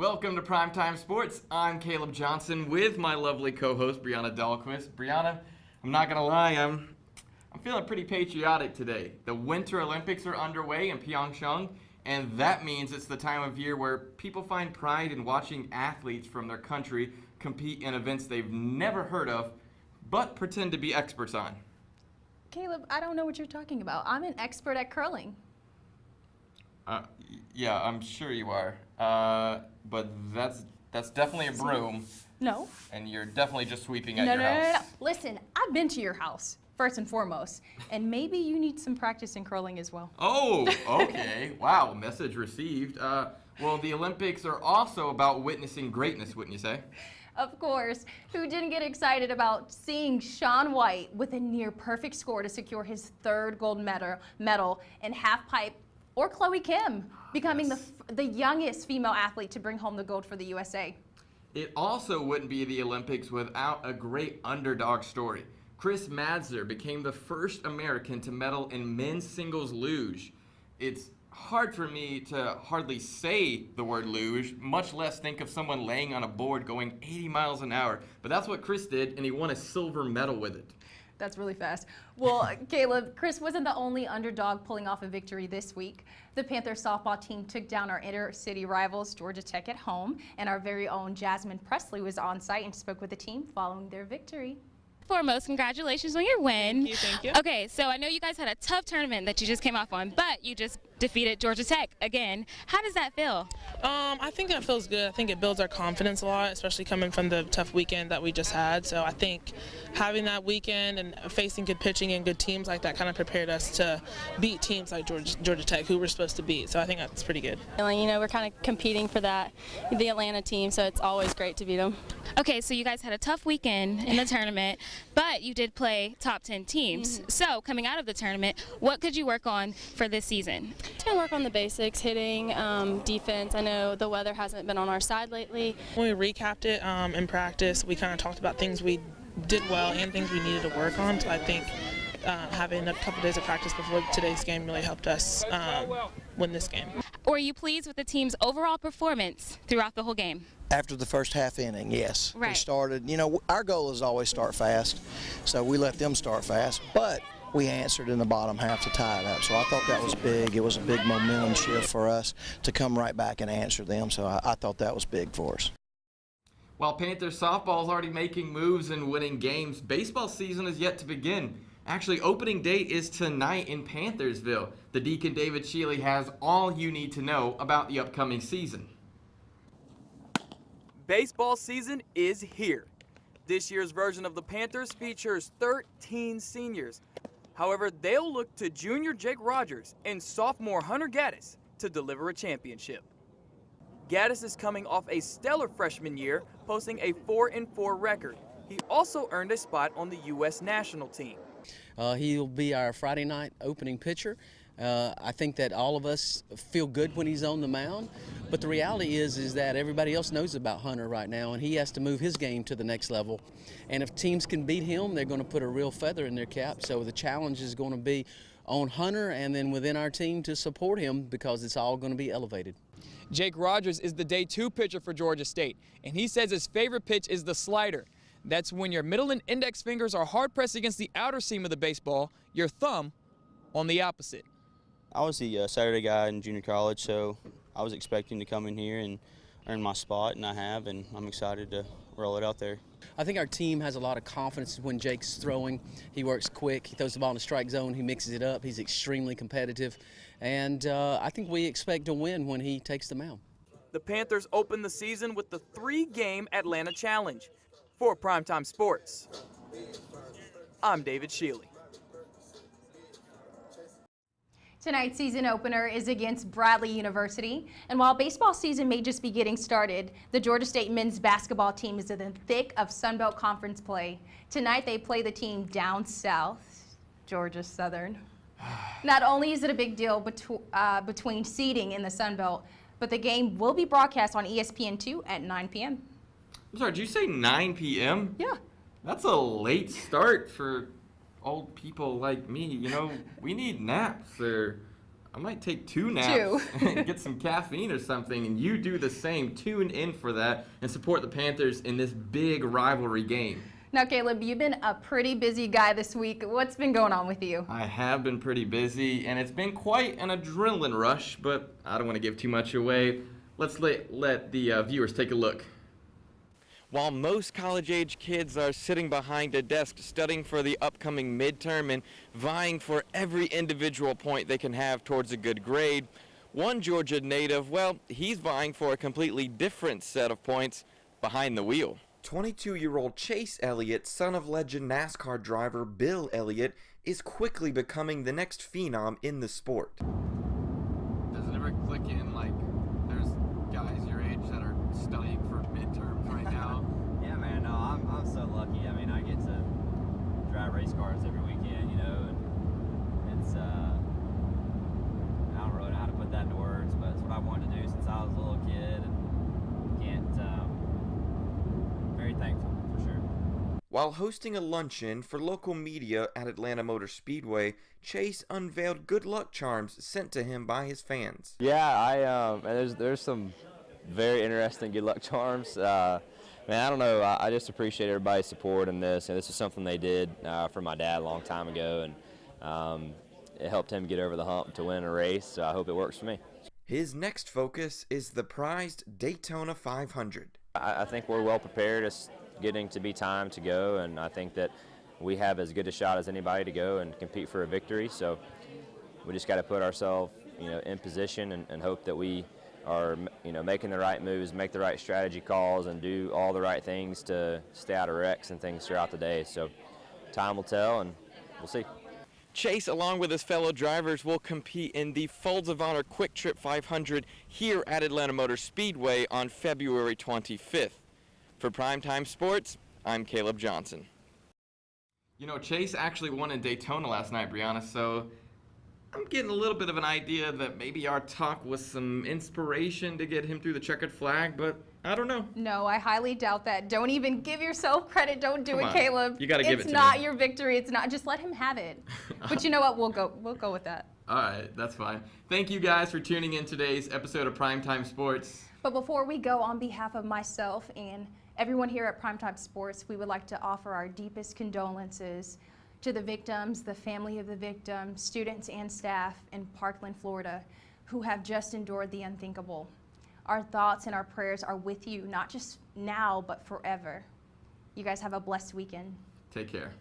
Welcome to Primetime Sportz. I'm Caleb Johnson with my lovely co-host Brianna Dahlquist. Brianna, I'm not gonna lie, I'm feeling pretty patriotic today. The Winter Olympics are underway in Pyeongchang, and that means it's the time of year where people find pride in watching athletes from their country compete in events they've never heard of, but pretend to be experts on. Caleb, I don't know what you're talking about. I'm an expert at curling. Yeah, I'm sure you are. But that's definitely a broom. No. And you're definitely just sweeping at your house. No. Listen, I've been to your house, first and foremost. And maybe you need some practice in curling as well. Oh, okay. Wow, message received. Well, the Olympics are also about witnessing greatness, wouldn't you say? Of course. Who didn't get excited about seeing Shaun White with a near-perfect score to secure his third gold medal in halfpipe, or Chloe Kim becoming the youngest female athlete to bring home the gold for the USA? It also wouldn't be the Olympics without a great underdog story. Chris Madzler became the first American to medal in men's singles luge. It's hard for me to hardly say the word luge, much less think of someone laying on a board going 80 miles an hour. But that's what Chris did, and he won a silver medal with it. That's really fast. Well, Caleb, Chris wasn't the only underdog pulling off a victory this week. The Panthers softball team took down our inter-city rivals, Georgia Tech, at home, and our very own Jasmine Presley was on site and spoke with the team following their victory. Foremost, congratulations on your win. Thank you. Okay, so I know you guys had a tough tournament that you just came off on, but you just defeated Georgia Tech again. How does that feel? I think that feels good. I think it builds our confidence a lot, especially coming from the tough weekend that we just had. So I think having that weekend and facing good pitching and good teams like that kind of prepared us to beat teams like Georgia Tech, who we're supposed to beat. So I think that's pretty good. You know, we're kind of competing for the Atlanta team, so it's always great to beat them. Okay, so you guys had a tough weekend in the tournament, but you did play top 10 teams. Mm-hmm. So coming out of the tournament, what could you work on for this season? To work on the basics, hitting, defense. I know the weather hasn't been on our side lately. When we recapped it in practice, we kind of talked about things we did well and things we needed to work on. So I think having a couple days of practice before today's game really helped us win this game. Were you pleased with the team's overall performance throughout the whole game? After the first half inning, yes. Right. We started, you know, our goal is always start fast, so we let them start fast, but we answered in the bottom half to tie it up. So I thought that was big. It was a big momentum shift for us to come right back and answer them, so I thought that was big for us. While Panthers softball is already making moves and winning games, baseball season is yet to begin. Actually, opening day is tonight in Panthersville. The Deacon David Shealy has all you need to know about the upcoming season. Baseball season is here. This year's version of the Panthers features 13 seniors. However, they'll look to junior Jake Rogers and sophomore Hunter Gaddis to deliver a championship. Gaddis is coming off a stellar freshman year, posting a 4-4 record. He also earned a spot on the U.S. national team. He'll be our Friday night opening pitcher. I think that all of us feel good when he's on the mound, but the reality is that everybody else knows about Hunter right now, and he has to move his game to the next level. And if teams can beat him, they're going to put a real feather in their cap. So the challenge is going to be on Hunter and then within our team to support him, because it's all going to be elevated. Jake Rogers is the day 2 pitcher for Georgia State, and he says his favorite pitch is the slider. That's when your middle and index fingers are hard pressed against the outer seam of the baseball, your thumb on the opposite. I was the Saturday guy in junior college, so I was expecting to come in here and earn my spot, and I have, and I'm excited to roll it out there. I think our team has a lot of confidence when Jake's throwing. He works quick, he throws the ball in the strike zone, he mixes it up, he's extremely competitive, and I think we expect to win when he takes the mound. The Panthers open the season with the 3-game Atlanta Challenge. For Primetime Sportz, I'm David Shealy. Tonight's season opener is against Bradley University. And while baseball season may just be getting started, the Georgia State men's basketball team is in the thick of Sun Belt Conference play. Tonight they play the team down south, Georgia Southern. Not only is it a big deal between seeding in the Sun Belt, but the game will be broadcast on ESPN2 at 9 p.m. I'm sorry, did you say 9 p.m.? Yeah. That's a late start for old people like me. You know, we need naps, or I might take 2 naps and get some caffeine or something, and you do the same. Tune in for that and support the Panthers in this big rivalry game. Now, Caleb, you've been a pretty busy guy this week. What's been going on with you? I have been pretty busy, and it's been quite an adrenaline rush, but I don't want to give too much away. Let's let the viewers take a look. While most college-age kids are sitting behind a desk studying for the upcoming midterm and vying for every individual point they can have towards a good grade, one Georgia native, well, he's vying for a completely different set of points behind the wheel. 22-year-old Chase Elliott, son of legend NASCAR driver Bill Elliott, is quickly becoming the next phenom in the sport. Does it ever click in, like, there's guys your age that are studying for midterms right now? Yeah, man, no, I'm so lucky. I mean, I get to drive race cars every weekend, you know, and it's, I don't really know how to put that into words, but it's what I wanted to do since I was a little kid, and can't, very thankful, for sure. While hosting a luncheon for local media at Atlanta Motor Speedway, Chase unveiled good luck charms sent to him by his fans. Yeah, and there's some very interesting good luck charms. Man, I don't know. I just appreciate everybody's support in this, and this is something they did for my dad a long time ago, and it helped him get over the hump to win a race. So I hope it works for me. His next focus is the prized Daytona 500. I think we're well prepared. It's getting to be time to go, and I think that we have as good a shot as anybody to go and compete for a victory. So we just got to put ourselves, in position and hope that we are, making the right moves, make the right strategy calls, and do all the right things to stay out of wrecks and things throughout the day. So time will tell, and we'll see. Chase, along with his fellow drivers, will compete in the Folds of Honor Quick Trip 500 here at Atlanta Motor Speedway on February 25th. For Primetime Sportz, I'm Caleb Johnson. You know, Chase actually won in Daytona last night, Brianna, so I'm getting a little bit of an idea that maybe our talk was some inspiration to get him through the checkered flag, but I don't know. No, I highly doubt that. Don't even give yourself credit. Don't do it, Caleb. You gotta give it to me. It's not your victory. It's not. Just let him have it. But you know what? We'll go with that. All right, that's fine. Thank you guys for tuning in today's episode of Primetime Sportz. But before we go, on behalf of myself and everyone here at Primetime Sportz, we would like to offer our deepest condolences to the victims, the family of the victim, students and staff in Parkland, Florida, who have just endured the unthinkable. Our thoughts and our prayers are with you, not just now, but forever. You guys have a blessed weekend. Take care.